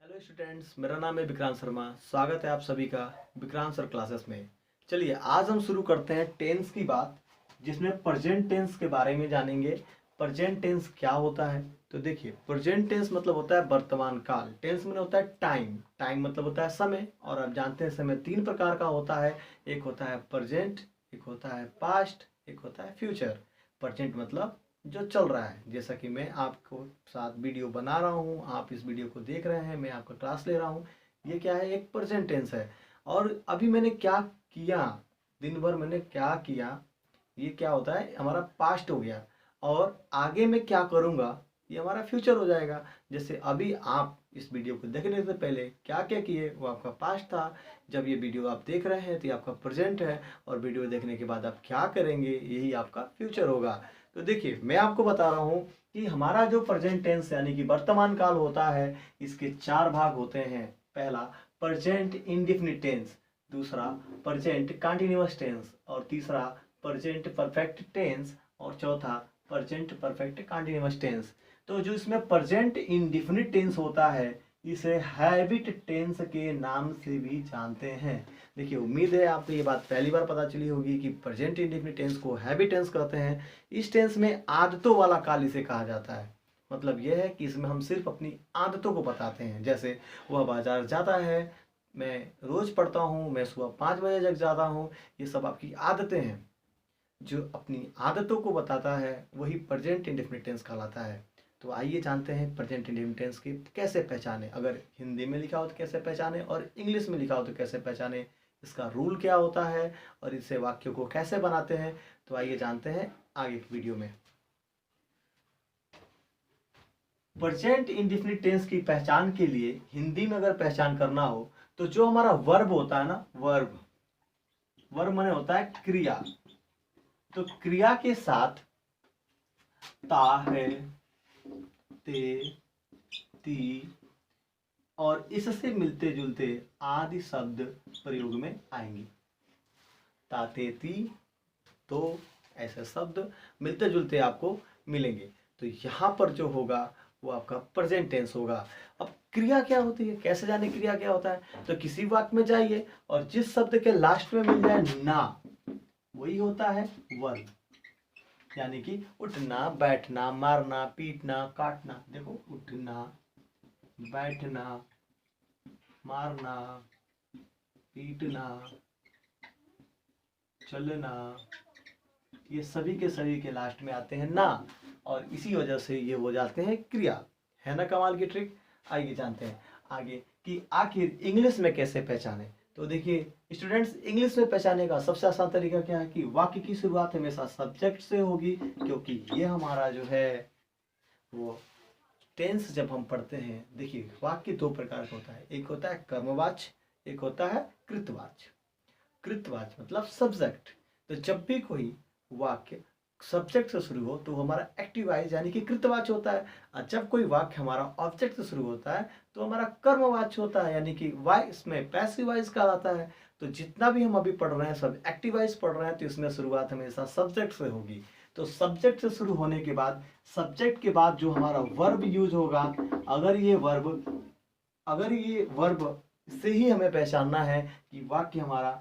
Hello students, मेरा नाम है विक्रांत शर्मा। स्वागत है आप सभी का विक्रांत सर क्लासेस में। चलिए आज हम शुरू करते हैं टेंस की बात, जिसमें प्रेजेंट टेंस के बारे में जानेंगे। प्रेजेंट टेंस क्या होता है? तो देखिए, प्रेजेंट टेंस मतलब होता है वर्तमान काल। टेंस में होता है टाइम। टाइम मतलब होता है समय, और आप जानते हैं समय तीन प्रकार का होता है। एक होता है प्रेजेंट, एक होता है पास्ट, एक होता है फ्यूचर। प्रेजेंट मतलब जो चल रहा है, जैसा कि मैं आपको साथ वीडियो बना रहा हूँ, आप इस वीडियो को देख रहे हैं, मैं आपका क्लास ले रहा हूँ। ये क्या है? एक प्रेजेंट टेंस है। और अभी मैंने क्या किया, दिन भर मैंने क्या किया, ये क्या होता है? हमारा पास्ट हो गया। और आगे मैं क्या करूँगा, ये हमारा फ्यूचर हो जाएगा। जैसे अभी आप इस वीडियो को देखने से पहले क्या क्या किए, वो आपका पास्ट था। जब ये वीडियो आप देख रहे हैं तो ये आपका प्रेजेंट है, और वीडियो देखने के बाद आप क्या करेंगे, यही आपका फ्यूचर होगा। तो देखिए, मैं आपको बता रहा हूँ कि हमारा जो प्रेजेंट टेंस यानी कि वर्तमान काल होता है, इसके चार भाग होते हैं। पहला प्रेजेंट इंडेफिनिट टेंस, दूसरा प्रेजेंट कंटीन्यूअस टेंस, और तीसरा प्रेजेंट परफेक्ट टेंस, और चौथा प्रेजेंट परफेक्ट कंटीन्यूअस टेंस। तो जो इसमें प्रेजेंट इंडेफिनिट टेंस होता है, इसे हैबिट टेंस के नाम से भी जानते हैं। देखिए, उम्मीद है आपको ये बात पहली बार पता चली होगी कि प्रेजेंट इंडेफिनिट टेंस को हैबिट टेंस कहते हैं। इस टेंस में आदतों वाला काल इसे कहा जाता है। मतलब यह है कि इसमें हम सिर्फ अपनी आदतों को बताते हैं। जैसे वह बाजार जाता है, मैं रोज पढ़ता हूँ, मैं सुबह 5 बजे जग जाता हूँ। ये सब आपकी आदतें हैं। जो अपनी आदतों को बताता है वही प्रेजेंट इंडेफिनिट टेंस कहलाता है। तो आइए जानते हैं प्रेजेंट इंडेफिनिट टेंस की कैसे पहचाने। अगर हिंदी में लिखा हो तो कैसे पहचाने, और इंग्लिश में लिखा हो तो कैसे पहचाने, इसका रूल क्या होता है, और इससे वाक्यों को कैसे बनाते हैं। तो आइए जानते हैं आगे की वीडियो में। प्रेजेंट इंडेफिनिट टेंस की पहचान के लिए हिंदी में अगर पहचान करना हो, तो जो हमारा वर्ब होता है ना, वर्ब, वर्ब माने होता है क्रिया। तो क्रिया के साथ ता है, ते, ती और इससे मिलते जुलते आदि शब्द प्रयोग में आएंगे। ताते ती तो ऐसे शब्द मिलते जुलते आपको मिलेंगे। तो यहाँ पर जो होगा वो आपका प्रेजेंट टेंस होगा। अब क्रिया क्या होती है, कैसे जाने क्रिया क्या होता है? तो किसी वाक्य में जाइए और जिस शब्द के लास्ट में मिल जाए ना, वही होता है वर्ब। यानी कि उठना, बैठना, मारना, पीटना, काटना। देखो, उठना, बैठना, मारना, पीटना, चलना, ये सभी के लास्ट में आते हैं ना, और इसी वजह से ये हो जाते हैं क्रिया। है ना कमाल की ट्रिक? आइए जानते हैं आगे कि आखिर इंग्लिश में कैसे पहचाने। तो देखिए स्टूडेंट्स, इंग्लिश में पहचानने का सबसे आसान तरीका क्या है कि वाक्य की शुरुआत हमेशा सब्जेक्ट से होगी, क्योंकि ये हमारा जो है वो टेंस जब हम पढ़ते हैं। देखिए, वाक्य दो प्रकार का होता है, एक होता है कर्मवाच्य, एक होता है कृतवाच्य। कृतवाच्य मतलब सब्जेक्ट। तो जब भी कोई वाक्य सब्जेक्ट से शुरू हो तो हमारा एक्टिवाइज यानी कि कृतवाच्य होता है, और जब कोई वाक्य हमारा ऑब्जेक्ट से शुरू होता है तो हमारा कर्मवाच्य होता है, यानी कि वाई इसमें पैसिवाइज कहलाता है। तो जितना भी हम अभी पढ़ रहे हैं सब एक्टिवाइज पढ़ रहे हैं, तो इसमें शुरुआत हमेशा सब्जेक्ट से होगी। तो सब्जेक्ट से शुरू होने के बाद, सब्जेक्ट के बाद जो हमारा वर्ब यूज होगा, अगर ये वर्ब से ही हमें पहचानना है कि वाक्य हमारा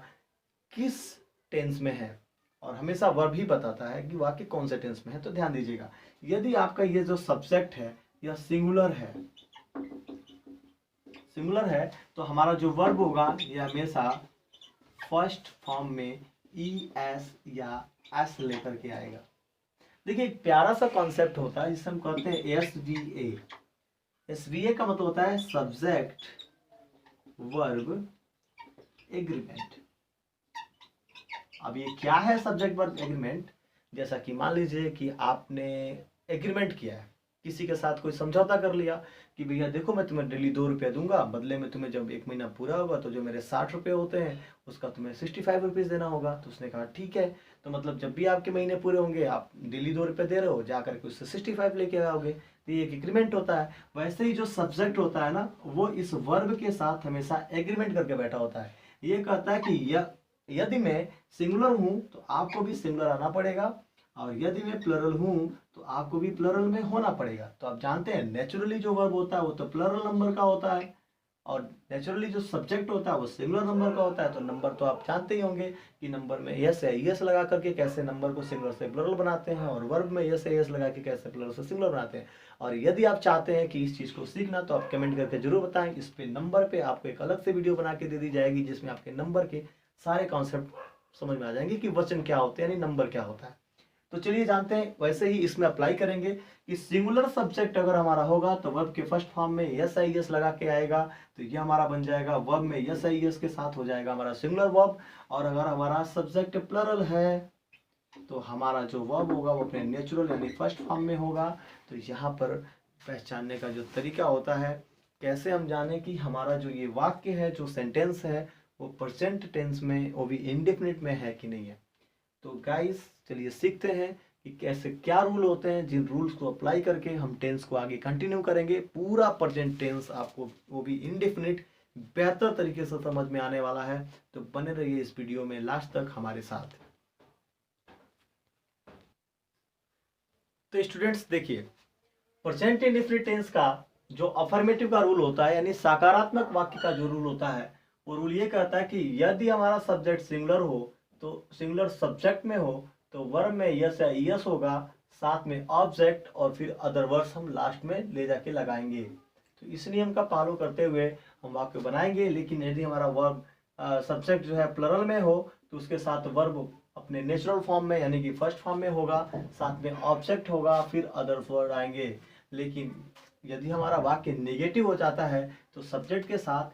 किस टेंस में है, और हमेशा वर्ब ही बताता है कि वाक्य कौन से टेंस में है। तो ध्यान दीजिएगा, यदि आपका ये जो सब्जेक्ट है यह सिंगुलर है, तो हमारा जो वर्ब होगा यह हमेशा फर्स्ट फॉर्म में ई एस या एस लेकर के आएगा। देखिए, एक प्यारा सा कॉन्सेप्ट होता है जिसे हम कहते हैं S V A. S V A का मतलब होता है सब्जेक्ट वर्ब एग्रीमेंट। अब ये क्या है सब्जेक्ट वर्ब एग्रीमेंट? जैसा कि मान लीजिए कि आपने एग्रीमेंट किया है, किसी के साथ कोई समझौता कर लिया कि भैया देखो, मैं तुम्हें डेली 2 रुपया दूंगा, बदले में तुम्हें जब 1 महीना पूरा होगा तो जो मेरे 60 रुपये होते हैं उसका तुम्हें 65 रुपीज़ देना होगा। तो उसने कहा ठीक है। तो मतलब जब भी आपके महीने पूरे होंगे, आप डेली 2 रुपये दे रहे हो, जाकर के उससे 65 लेके आओगे। तो ये एक एग्रीमेंट होता है। वैसे ही जो सब्जेक्ट होता है ना, वो इस वर्ब के साथ हमेशा एग्रीमेंट करके बैठा होता है। ये कहता है कि यदि मैं सिंगुलर हूं तो आपको भी सिंगुलर आना पड़ेगा, और यदि मैं प्लरल हूं तो आपको भी प्लरल में होना पड़ेगा। तो आप जानते हैं नेचुरली जो वर्ब होता है वो तो प्लरल नंबर का होता है। और नेचुरली जो सब्जेक्ट होता है वो सिंगुलर नंबर का होता है, तो नंबर तो आप जानते ही होंगे कि नंबर में यस या यस लगा करके कैसे नंबर को सिंगुलर से प्लुरल बनाते हैं, और वर्ब में यस या यस लगा के कैसे प्लुरल से सिंगुलर बनाते हैं। और यदि आप चाहते हैं कि इस चीज़ को सीखना तो आप कमेंट करके जरूर बताएं। इस पे नंबर पे आपको एक अलग से वीडियो बना के दे दी जाएगी जिसमें आपके नंबर के सारे कॉन्सेप्ट समझ में आ जाएंगे कि वचन क्या होते हैं, यानी नंबर क्या होता है। तो चलिए जानते हैं, वैसे ही इसमें अप्लाई करेंगे कि सिंगुलर सब्जेक्ट अगर हमारा होगा तो वर्ब के फर्स्ट फॉर्म में यस आई एस लगा के आएगा, तो ये हमारा बन जाएगा वर्ब में यस आई एस के साथ हो जाएगा हमारा सिंगुलर वर्ब। और अगर हमारा सब्जेक्ट प्लरल है तो हमारा जो वर्ब होगा वो अपने नेचुरल यानी फर्स्ट फॉर्म में होगा। तो यहाँ पर पहचानने का जो तरीका होता है, कैसे हम जाने कि हमारा जो ये वाक्य है, जो सेंटेंस है, वो प्रेजेंट टेंस में, वो भी इंडेफिनिट में है कि नहीं है। तो गाइस चलिए सीखते हैं कि कैसे क्या रूल होते हैं, जिन रूल्स को अप्लाई करके हम टेंस को आगे कंटिन्यू करेंगे। पूरा प्रेजेंट टेंस आपको, वो भी इंडेफिनिट, बेहतर तरीके से समझ में आने वाला है। तो बने रहिए इस वीडियो में लास्ट तक हमारे साथ। तो स्टूडेंट्स देखिए, प्रेजेंट इंडेफिनिट टेंस का जो अफर्मेटिव का रूल होता है, यानी सकारात्मक वाक्य का जो रूल होता है, वो रूल ये कहता है कि यदि हमारा सब्जेक्ट सिंगुलर हो तो सिंगुलर सब्जेक्ट में हो तो वर्ब में यस या यस होगा, साथ में ऑब्जेक्ट और फिर अदर वर्ड्स हम लास्ट में ले जाके लगाएंगे। तो इस नियम का फॉलो करते हुए हम वाक्य बनाएंगे। लेकिन यदि हमारा वर्ब सब्जेक्ट जो है प्लरल में हो तो उसके साथ वर्ब अपने नेचुरल फॉर्म में यानी कि फर्स्ट फॉर्म में होगा, साथ में ऑब्जेक्ट होगा, फिर अदर वर्ड आएंगे। लेकिन यदि हमारा वाक्य नेगेटिव हो जाता है तो सब्जेक्ट के साथ,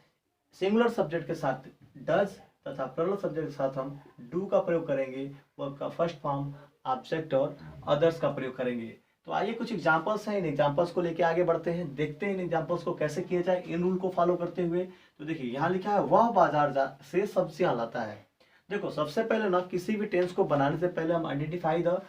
सिंगुलर सब्जेक्ट के साथ डज तथा प्लुरल सब्जेक्ट के साथ हम डू का प्रयोग करेंगे, वर्ब का फर्स्ट फॉर्म, ऑब्जेक्ट और अदर्स का प्रयोग करेंगे। तो आइए कुछ एग्जांपल्स हैं, इन एग्जांपल्स को लेके आगे बढ़ते हैं, देखते हैं इन एग्जांपल्स को कैसे किया जाए इन रूल को फॉलो करते हुए। तो देखिए यहाँ लिखा है वह बाजार से सब्जियां लाता है। देखो सबसे पहले ना किसी भी टेंस को बनाने से पहले हम आइडेंटिफाई द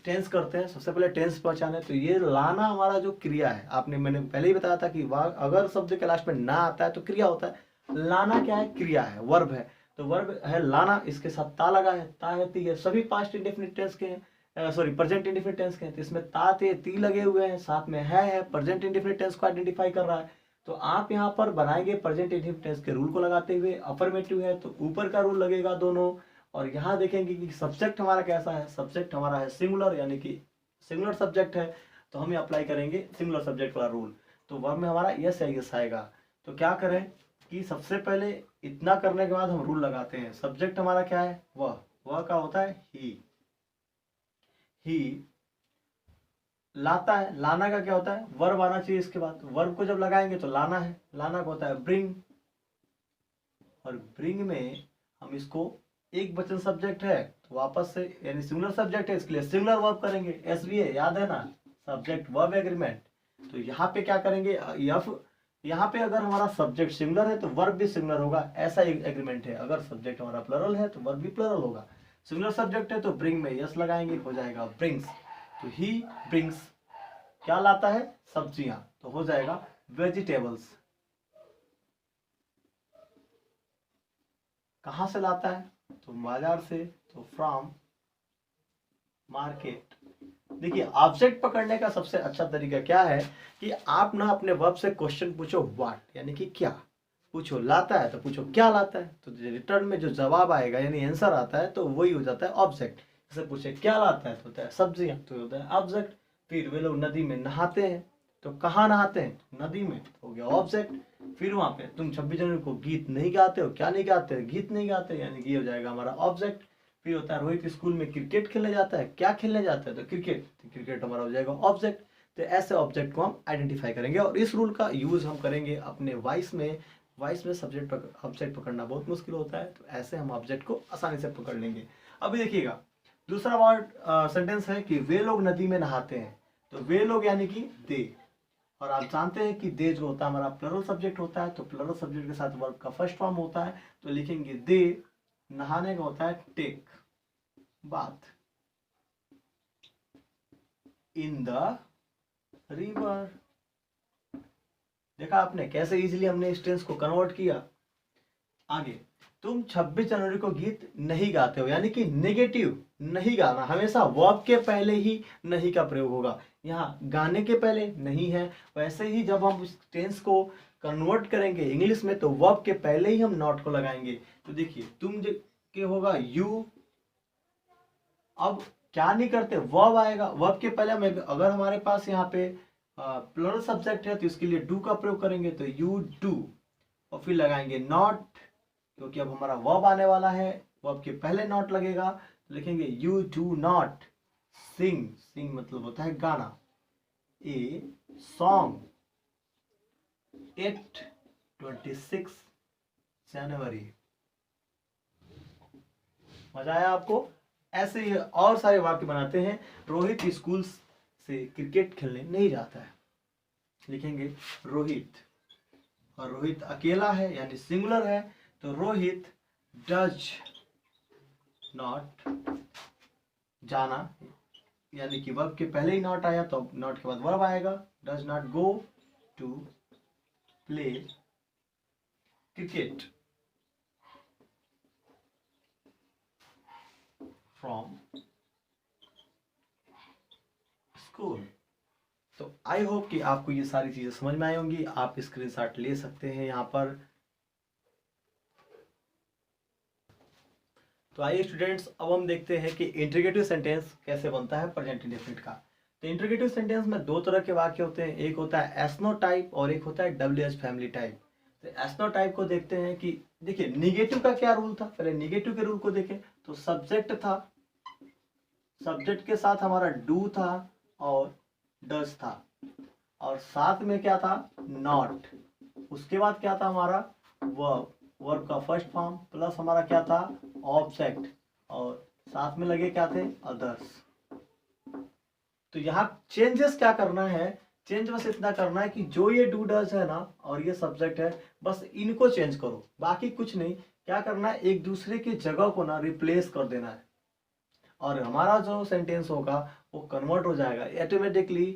टेंस करते हैं। सबसे पहले टेंस पहचाने, तो ये लाना हमारा जो क्रिया है, मैंने पहले ही बताया था कि अगर शब्द के लास्ट में ना आता है तो क्रिया होता है, लाना क्या है, क्रिया है, वर्ब है। तो वर्ब है लाना, इसके साथ ता लगा है, ता है ती है, सभी पास्ट इंडेफिनिट टेंस के हैं, सॉरी प्रेजेंट इंडेफिनिट टेंस के हैं, तो इसमें ता ते ती लगे हुए हैं, साथ में है प्रेजेंट इंडेफिनिट टेंस को आइडेंटिफाई कर रहा है। तो आप यहाँ पर बनाएंगे प्रेजेंट इंडेफिनिट टेंस के रूल को लगाते हुए। अफर्मेटिव है तो ऊपर का रूल लगेगा दोनों। और यहाँ देखेंगे कि सब्जेक्ट हमारा कैसा है, सब्जेक्ट हमारा है सिंगुलर, यानी कि सिंगुलर सब्जेक्ट है, तो हम अप्लाई करेंगे सिंगुलर सब्जेक्ट वाला रूल। तो वर्ब में हमारा यस या यस आएगा। तो क्या करें कि सबसे पहले इतना करने के बाद हम रूल लगाते हैं। सब्जेक्ट हमारा क्या है, वह का होता है ही लाता है, लाना का क्या होता है, वर्ब आना चाहिए इसके बाद। वर्ब को जब लगाएंगे तो लाना है, लाना का होता है ब्रिंग, और ब्रिंग में हम इसको एक वचन सब्जेक्ट है तो वापस से, यानी सिंगुलर सब्जेक्ट है, इसके लिए सिंगुलर वर्ब करेंगे, एसवीए याद है ना, सब्जेक्ट वर्ब एग्रीमेंट। तो यहाँ पे क्या करेंगे, यहाँ पे अगर हमारा सब्जेक्ट सिंगुलर है तो वर्ब भी सिंगुलर होगा, ऐसा एग्रीमेंट है। अगर सब्जेक्ट हमारा प्लरल है तो वर्ब भी प्लरल होगा। सिंगुलर सब्जेक्ट है तो ब्रिंग में यस लगाएंगे, हो जाएगा ब्रिंग्स। तो ही ब्रिंग्स क्या लाता है, सब्जियां, तो हो जाएगा वेजिटेबल्स। कहां से लाता है, तो बाजार से, तो फ्रॉम मार्केट। देखिए ऑब्जेक्ट पकड़ने का सबसे अच्छा तरीका क्या है कि आप ना अपने वर्ब से क्वेश्चन पूछो व्हाट, यानी कि क्या पूछो, लाता है तो पूछो क्या लाता है, तो रिटर्न में जो जवाब आएगा यानी आंसर आता है तो वही हो जाता है ऑब्जेक्ट। जैसे पूछे क्या लाता है तो होता है सब्जियां, तो होता है ऑब्जेक्ट। फिर वे लोग नदी में नहाते हैं, तो कहाँ नहाते हैं, नदी में, हो गया ऑब्जेक्ट। फिर वहां पे तुम 26 जनवरी को गीत नहीं गाते हो, क्या नहीं गाते, गीत नहीं गाते, यानी कि हो जाएगा हमारा ऑब्जेक्ट। फिर होता है रोहित स्कूल में क्रिकेट खेलने जाता है, क्या खेलने जाता है, तो क्रिकेट, तो क्रिकेट हमारा हो जाएगा ऑब्जेक्ट। तो ऐसे ऑब्जेक्ट को हम आइडेंटिफाई करेंगे और इस रूल का यूज हम करेंगे अपने वॉइस में। वॉइस में सब्जेक्ट ऑब्जेक्ट पकड़ना बहुत मुश्किल होता है, तो ऐसे हम ऑब्जेक्ट को आसानी से पकड़ लेंगे। अभी देखिएगा दूसरा वर्ड सेंटेंस है कि वे लोग नदी में नहाते हैं, तो वे लोग यानी कि दे। और आप जानते हैं कि दे जो होता है हमारा प्लरल सब्जेक्ट होता है, तो प्लरल सब्जेक्ट के साथ वर्ब का फर्स्ट फॉर्म होता है, तो लिखेंगे दे। नहाने का होता है take bath in the river. देखा आपने कैसे इजीली हमने इस टेंस को कन्वर्ट किया। आगे, तुम 26 जनवरी को गीत नहीं गाते हो, यानी कि नेगेटिव, नहीं गाना, हमेशा वर्ब के पहले ही नहीं का प्रयोग होगा। यहाँ गाने के पहले नहीं है। वैसे ही जब हम उस टेंस को कन्वर्ट करेंगे इंग्लिश में तो वर्ब के पहले ही हम नॉट को लगाएंगे। तो देखिए तुम के होगा यू, अब क्या नहीं करते, वर्ब आएगा, वर्ब के पहले हम अगर हमारे पास यहाँ पे प्लूरल सब्जेक्ट है तो इसके लिए डू का प्रयोग करेंगे, तो यू डू, और फिर लगाएंगे नॉट, क्योंकि अब हमारा वर्ब आने वाला है, वर्ब के पहले नॉट लगेगा, तो लिखेंगे यू डू नॉट सिंग, सिंग मतलब होता है गाना, ए सॉन्ग 26 जनवरी। मजा आया आपको? ऐसे ही और सारे वाक्य बनाते हैं। रोहित स्कूल से क्रिकेट खेलने नहीं जाता है, लिखेंगे रोहित, और रोहित अकेला है यानी सिंगुलर है, तो रोहित डज नॉट जाना, यानी कि वर्ब के पहले ही नॉट आया तो नॉट के बाद वर्ब आएगा, does not go to play cricket from school. तो आई होप कि आपको ये सारी चीजें समझ में आई होंगी। आप स्क्रीनशॉट ले सकते हैं यहाँ पर। तो आइए स्टूडेंट्स, अब हम देखते हैं कि इंट्रीगेटिव सेंटेंस कैसे बनता है प्रेजेंट इंडेफिनिट का। तो इंट्रीगेटिव सेंटेंस में दो तरह के वाक्य होते हैं, एक होता है एसनो टाइप और एक होता है डब्ल्यूएच फैमिली टाइप। तो एसनो टाइप को देखते हैं कि देखिए निगेटिव का क्या रूल था, पहले निगेटिव के रूल को देखें। तो सब्जेक्ट था, सब्जेक्ट के साथ हमारा डू था और डज था, और साथ में क्या था, नॉट, उसके बाद क्या था हमारा वर्ब, वर्ब का फर्स्ट फॉर्म प्लस हमारा क्या था ऑब्जेक्ट, और साथ में लगे क्या थे अदर्स। तो यहाँ चेंजेस क्या करना है, चेंज बस इतना करना है कि जो ये डू डज है ना और ये सब्जेक्ट है, बस इनको चेंज करो, बाकी कुछ नहीं। क्या करना है, एक दूसरे की जगह को ना रिप्लेस कर देना है, और हमारा जो सेंटेंस होगा वो कन्वर्ट हो जाएगा ऑटोमेटिकली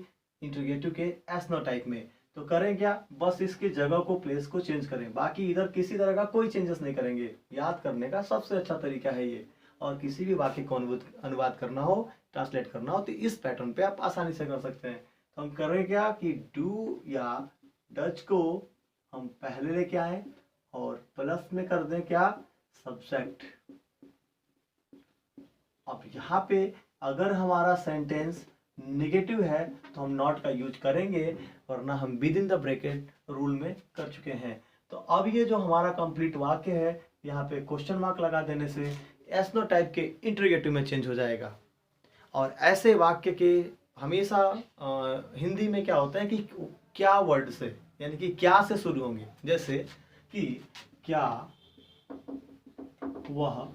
इंट्रोगेटिव के एसनो टाइप में। तो करें क्या, बस इसकी जगह को, प्लेस को चेंज करें, बाकी इधर किसी तरह का कोई चेंजेस नहीं करेंगे। याद करने का सबसे अच्छा तरीका है ये। और किसी भी वाक्य को अनुवाद करना हो, ट्रांसलेट करना हो, तो इस पैटर्न पे आप आसानी से कर सकते हैं। तो हम करें क्या कि डू या डच को हम पहले लेके आए और प्लस में कर दें क्या सब्जेक्ट। अब यहाँ पे अगर हमारा सेंटेंस नेगेटिव है तो हम नॉट का यूज करेंगे, वरना हम with in the bracket rule में कर चुके हैं। तो अब ये जो हमारा कंप्लीट वाक्य है, यहाँ पे क्वेश्चन मार्क लगा देने से एसनो टाइप के इंट्रोगेटिव में चेंज हो जाएगा। और ऐसे वाक्य के हमेशा हिंदी में क्या होता है कि क्या वर्ड से, यानी कि क्या से शुरू होंगे, जैसे कि क्या वह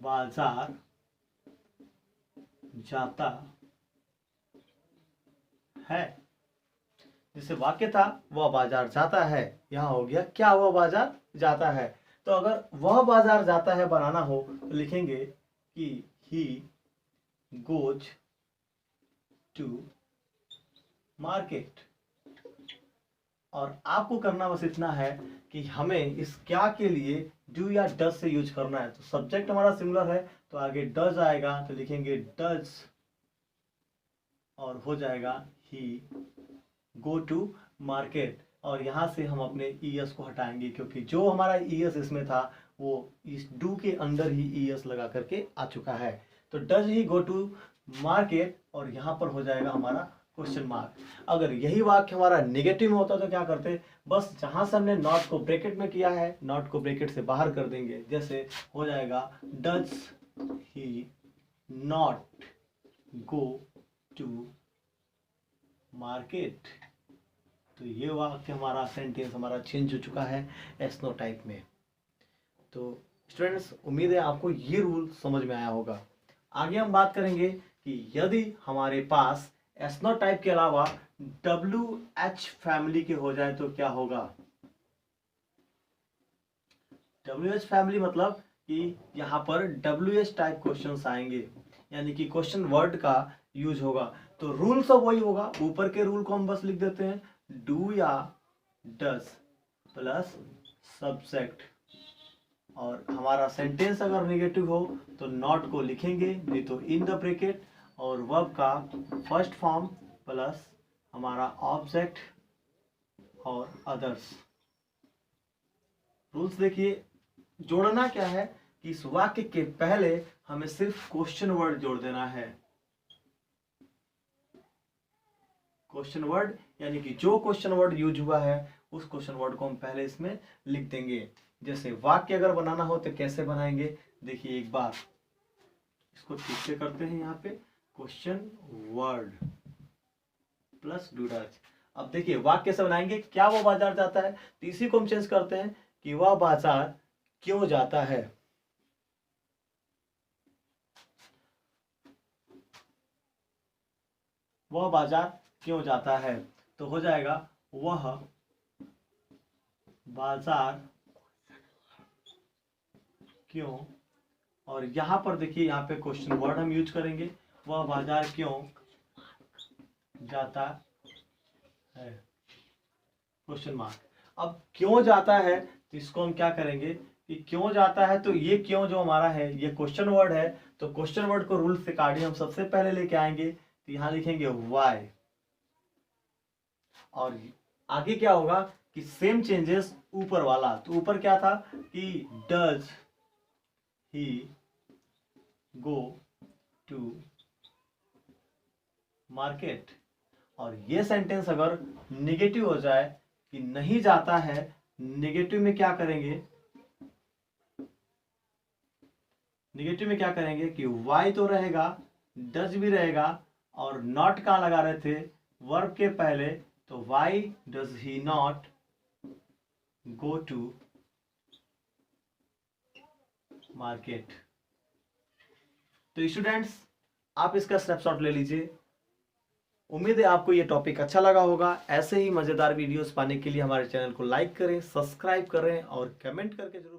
बाजार जाता है, जैसे वाक्य था वह बाजार जाता है, यहां हो गया क्या वह बाजार जाता है। तो अगर वह बाजार जाता है बनाना हो तो लिखेंगे कि ही गोज टू मार्केट। और आपको करना बस इतना है कि हमें इस क्या के लिए डू या डज से यूज करना है। तो सब्जेक्ट हमारा सिंगुलर है तो आगे डज आएगा, तो लिखेंगे डज और हो जाएगा ही गो टू मार्केट। और यहाँ से हम अपने ईएस को हटाएंगे, क्योंकि जो हमारा ईएस इसमें था वो इस डू के अंदर ही ईएस लगा करके आ चुका है। तो does he go to market, और यहाँ पर हो जाएगा हमारा क्वेश्चन मार्क। अगर यही वाक्य हमारा नेगेटिव में होता तो क्या करते, बस जहां से हमने नॉट को ब्रैकेट में किया है नॉट को ब्रैकेट से बाहर कर देंगे। जैसे हो जाएगा does he not go to market. तो ये वाक्य हमारा सेंटेंस हमारा चेंज हो चुका है एसनो टाइप में। तो स्टूडेंट्स, उम्मीद है आपको ये रूल समझ में आया होगा। आगे हम बात करेंगे कि यदि हमारे पास एसनो टाइप के अलावा WH फैमिली के हो जाए तो क्या होगा। WH फैमिली मतलब कि यहाँ पर WH टाइप क्वेश्चंस आएंगे, यानी कि क्वेश्चन वर्ड का यूज होगा। तो रूल सब वही होगा, ऊपर के रूल को हम बस लिख देते हैं, डू या डज प्लस सब्जेक्ट, और हमारा सेंटेंस अगर नेगेटिव हो तो नॉट को लिखेंगे, नहीं तो इन द ब्रैकेट, और वर्ब का फर्स्ट फॉर्म प्लस हमारा ऑब्जेक्ट और अदर्स। रूल्स देखिए, जोड़ना क्या है कि इस वाक्य के पहले हमें सिर्फ क्वेश्चन वर्ड जोड़ देना है। क्वेश्चन वर्ड यानी कि जो क्वेश्चन वर्ड यूज हुआ है उस क्वेश्चन वर्ड को हम पहले इसमें लिख देंगे। जैसे वाक्य अगर बनाना हो तो कैसे बनाएंगे, देखिए एक बार इसको ठीक से करते हैं। यहाँ पे question word plus do Dutch. अब देखिए वाक्य कैसे बनाएंगे, क्या वो बाजार जाता है, तो इसी को हम चेंज करते हैं कि वह बाजार क्यों जाता है। वह बाजार क्यों जाता है, तो हो जाएगा वह बाजार क्यों, और यहां पर देखिए यहाँ पे क्वेश्चन वर्ड हम यूज करेंगे, वह बाजार क्यों जाता है, क्वेश्चन मार्क। अब क्यों जाता है तो इसको हम क्या करेंगे कि क्यों जाता है, तो ये क्यों जो हमारा है ये क्वेश्चन वर्ड है, तो क्वेश्चन वर्ड को रूल से काटिए हम सबसे पहले लेके आएंगे, तो यहां लिखेंगे वाई, और आगे क्या होगा कि सेम चेंजेस ऊपर वाला, तो ऊपर क्या था कि does he go to market, और ये सेंटेंस अगर निगेटिव हो जाए कि नहीं जाता है, निगेटिव में क्या करेंगे, निगेटिव में क्या करेंगे कि वाई तो रहेगा, डज भी रहेगा, और नॉट कहाँ लगा रहे थे, वर्ब के पहले, तो why does he not go to market. तो स्टूडेंट्स आप इसका स्नैपशॉट ले लीजिए। उम्मीद है आपको ये टॉपिक अच्छा लगा होगा। ऐसे ही मजेदार वीडियोस पाने के लिए हमारे चैनल को लाइक करें, सब्सक्राइब करें और कमेंट करके जरूर